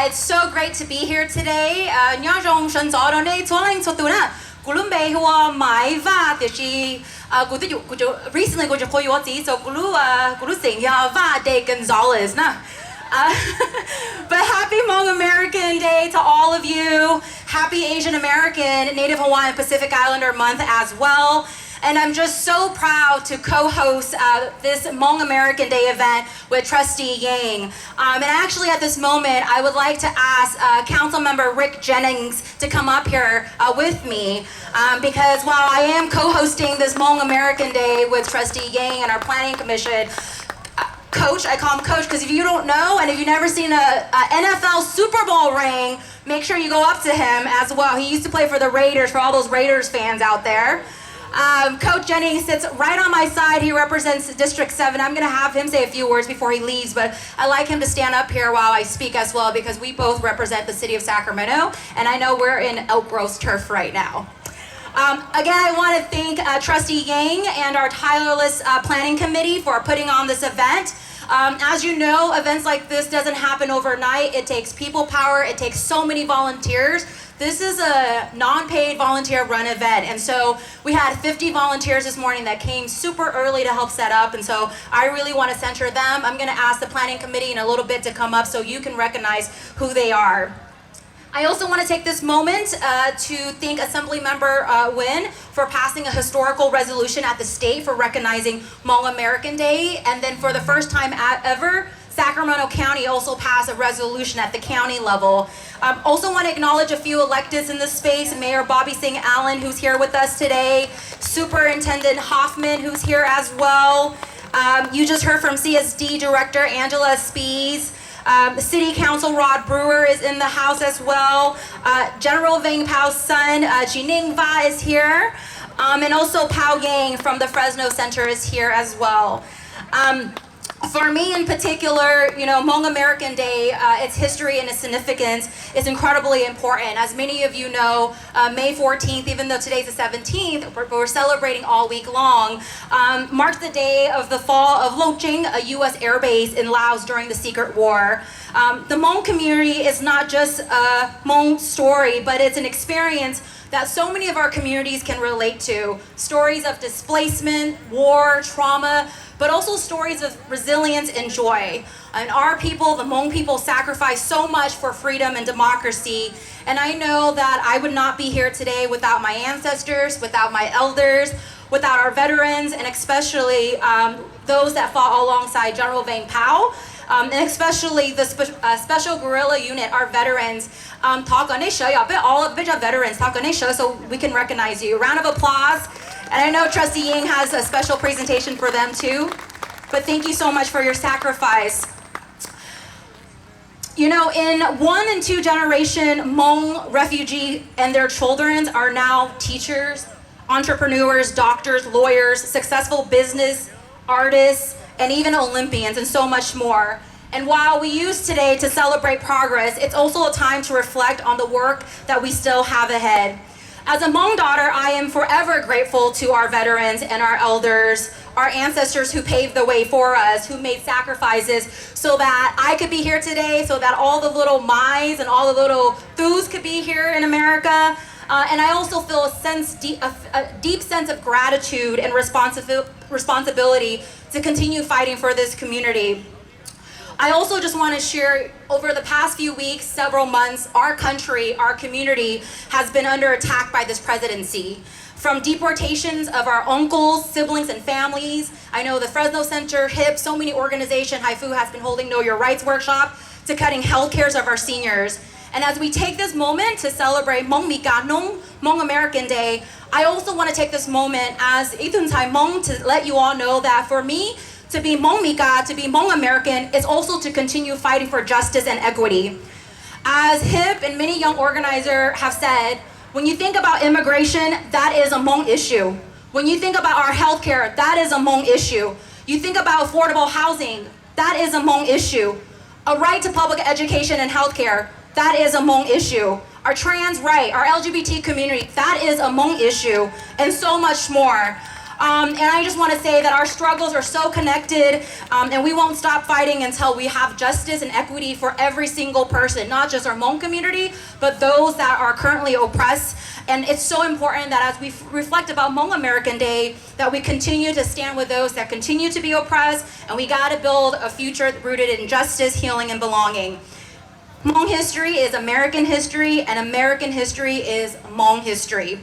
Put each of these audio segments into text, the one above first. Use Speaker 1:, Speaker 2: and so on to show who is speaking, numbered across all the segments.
Speaker 1: It's so great to be here today. Nhớ trong sân gió đó này, tôi lên số tuổi nè. Cú lúc bé hoa Maiv thì chị cú tự cú recently cú cho tôi gì, so cú lúc sing ya va de Gonzalez nè. But happy Hmong American Day to all of you. Happy Asian American, Native Hawaiian Pacific Islander Month as well. And I'm just so proud to co-host this Hmong American Day event with Trustee Yang. And actually at this moment, I would like to ask Councilmember Rick Jennings to come up here with me. Because while I am co-hosting this Hmong American Day with Trustee Yang and our Planning Commission, Coach, I call him Coach because if you don't know and if you've never seen a NFL Super Bowl ring, make sure you go up to him as well. He used to play for the Raiders, for all those Raiders fans out there. Coach Jennings sits right on my side. He represents District 7. I'm going to have him say a few words before he leaves, but I like him to stand up here while I speak as well because we both represent the city of Sacramento, and I know we're in Elk Grove's turf right now. Again, I want to thank Trustee Yang and our tireless planning committee for putting on this event. As you know, events like this doesn't happen overnight. It takes people power. It takes so many volunteers. This is a non-paid volunteer run event, and so we had 50 volunteers this morning that came super early to help set up, and so I really want to center them. I'm going to ask the planning committee in a little bit to come up so you can recognize who they are. I also want to take this moment to thank Assemblymember Nguyen for passing a historical resolution at the state for recognizing Hmong American Day, and then for the first time ever, Sacramento County also passed a resolution at the county level. Also want to acknowledge a few electeds in this space, Mayor Bobby Singh Allen, who's here with us today, Superintendent Hoffman, who's here as well. You just heard from CSD Director Angela Spees. The City Council Rod Brewer is in the house as well. General Vang Pao's son, Jining Va, is here. And also Pao Yang from the Fresno Center is here as well. For me in particular, you know, Hmong American Day, its history and its significance is incredibly important. As many of you know, May 14th, even though today's the 17th, we're celebrating all week long, marks the day of the fall of Lo Jing, a U.S. air base in Laos during the Secret War. The Hmong community is not just a Hmong story, but it's an experience that so many of our communities can relate to. Stories of displacement, war, trauma, but also stories of resilience and joy. And our people, the Hmong people, sacrifice so much for freedom and democracy. And I know that I would not be here today without my ancestors, without my elders, without our veterans, and especially those that fought alongside General Vang Pao, and especially the Special Guerrilla Unit, our veterans. Talk on this show, all of our veterans talk on this show so we can recognize you. Round of applause. And I know Trustee Yang has a special presentation for them too, but thank you so much for your sacrifice. You know, in 1 and 2 generation, Hmong refugees and their children are now teachers, entrepreneurs, doctors, lawyers, successful business, artists, and even Olympians, and so much more. And while we use today to celebrate progress, it's also a time to reflect on the work that we still have ahead. As a Hmong daughter, I am forever grateful to our veterans and our elders, our ancestors who paved the way for us, who made sacrifices so that I could be here today, so that all the little Mai's and all the little Thus could be here in America. And I also feel a deep sense of gratitude and responsibility to continue fighting for this community. I also just want to share, over the past few weeks, several months, our country, our community has been under attack by this presidency. From deportations of our uncles, siblings, and families, I know the Fresno Center, HIP, so many organizations, Haifu has been holding Know Your Rights workshop, to cutting health cares of our seniors. And as we take this moment to celebrate Hmong American Day, I also want to take this moment as Itun Tai Hmong to let you all know that for me, to be Hmong Mika, to be Hmong American, is also to continue fighting for justice and equity. As HIP and many young organizers have said, when you think about immigration, that is a Hmong issue. When you think about our healthcare, that is a Hmong issue. You think about affordable housing, that is a Hmong issue. A right to public education and healthcare, that is a Hmong issue. Our trans right, our LGBT community, that is a Hmong issue, and so much more. And I just want to say that our struggles are so connected, and we won't stop fighting until we have justice and equity for every single person, not just our Hmong community, but those that are currently oppressed. And it's so important that as we reflect about Hmong American Day, that we continue to stand with those that continue to be oppressed, and we got to build a future rooted in justice, healing, and belonging. Hmong history is American history, and American history is Hmong history.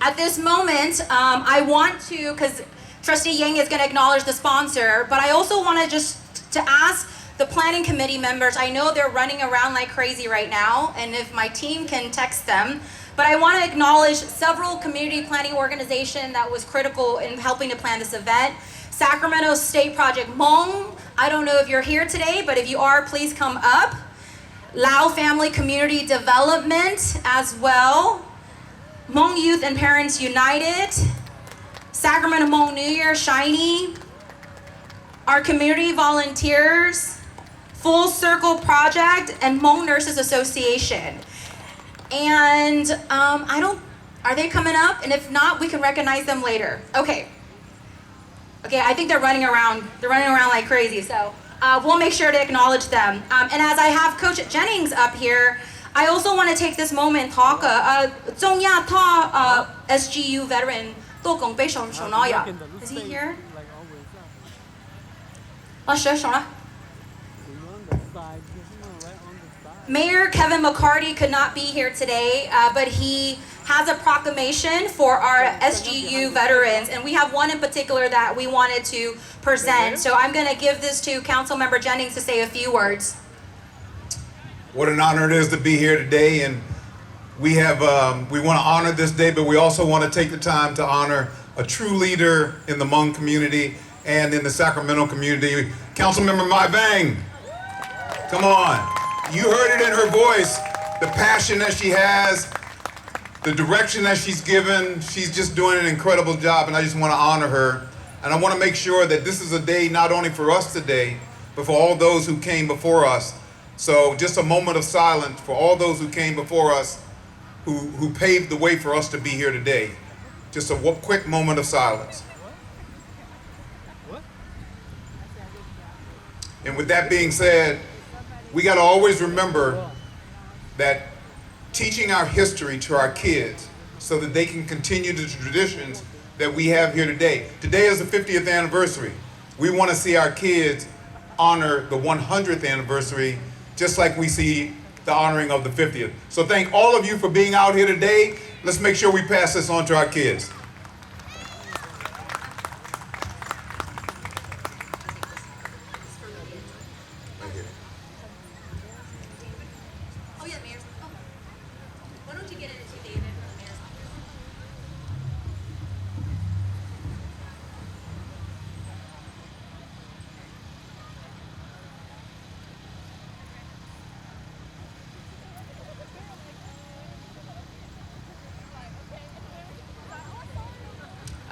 Speaker 1: At this moment, I want to, because Trustee Yang is going to acknowledge the sponsor, but I also want to ask the planning committee members. I know they're running around like crazy right now, and if my team can text them, but I want to acknowledge several community planning organizations that was critical in helping to plan this event. Sacramento State Project Hmong, I don't know if you're here today, but if you are, please come up. Lao Family Community Development as well. Hmong Youth and Parents United. Sacramento Hmong New Year, Shiny. Our community volunteers. Full Circle Project and Hmong Nurses Association. And are they coming up? And if not, we can recognize them later. Okay, I think they're running around like crazy, so we'll make sure to acknowledge them. And as I have Coach Jennings up here, I also want to take this moment and talk. SGU veteran, is he here? Mayor Kevin McCarty could not be here today, but he has a proclamation for our SGU veterans, and we have one in particular that we wanted to present. So I'm going to give this to Councilmember Jennings to say a few words.
Speaker 2: What an honor it is to be here today, and we want to honor this day, but we also want to take the time to honor a true leader in the Hmong community and in the Sacramento community, Councilmember Maiv. Come on. You heard it in her voice, the passion that she has, the direction that she's given. She's just doing an incredible job, and I just want to honor her. And I want to make sure that this is a day not only for us today, but for all those who came before us. So just a moment of silence for all those who came before us, who paved the way for us to be here today. Just a quick moment of silence. And with that being said, we got to always remember that teaching our history to our kids so that they can continue the traditions that we have here today. Today is the 50th anniversary. We want to see our kids honor the 100th anniversary just like we see the honoring of the 50th. So thank all of you for being out here today. Let's make sure we pass this on to our kids.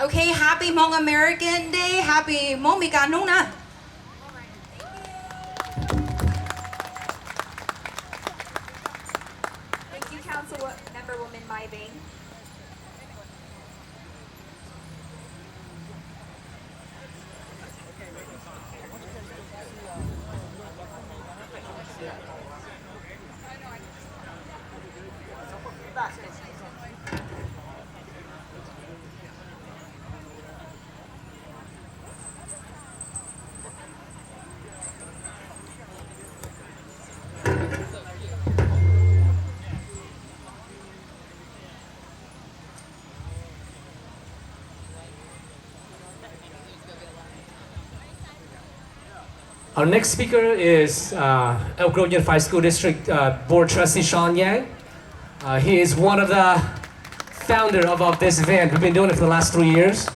Speaker 1: Okay, happy Hmong American Day. Happy Hmong Mikanuna.
Speaker 3: Thank you, Councilmember Maiv.
Speaker 4: Our next speaker is Elk Grove Unified School District Board Trustee Sean Yang. He is one of the founder of this event. We've been doing it for the last 3 years.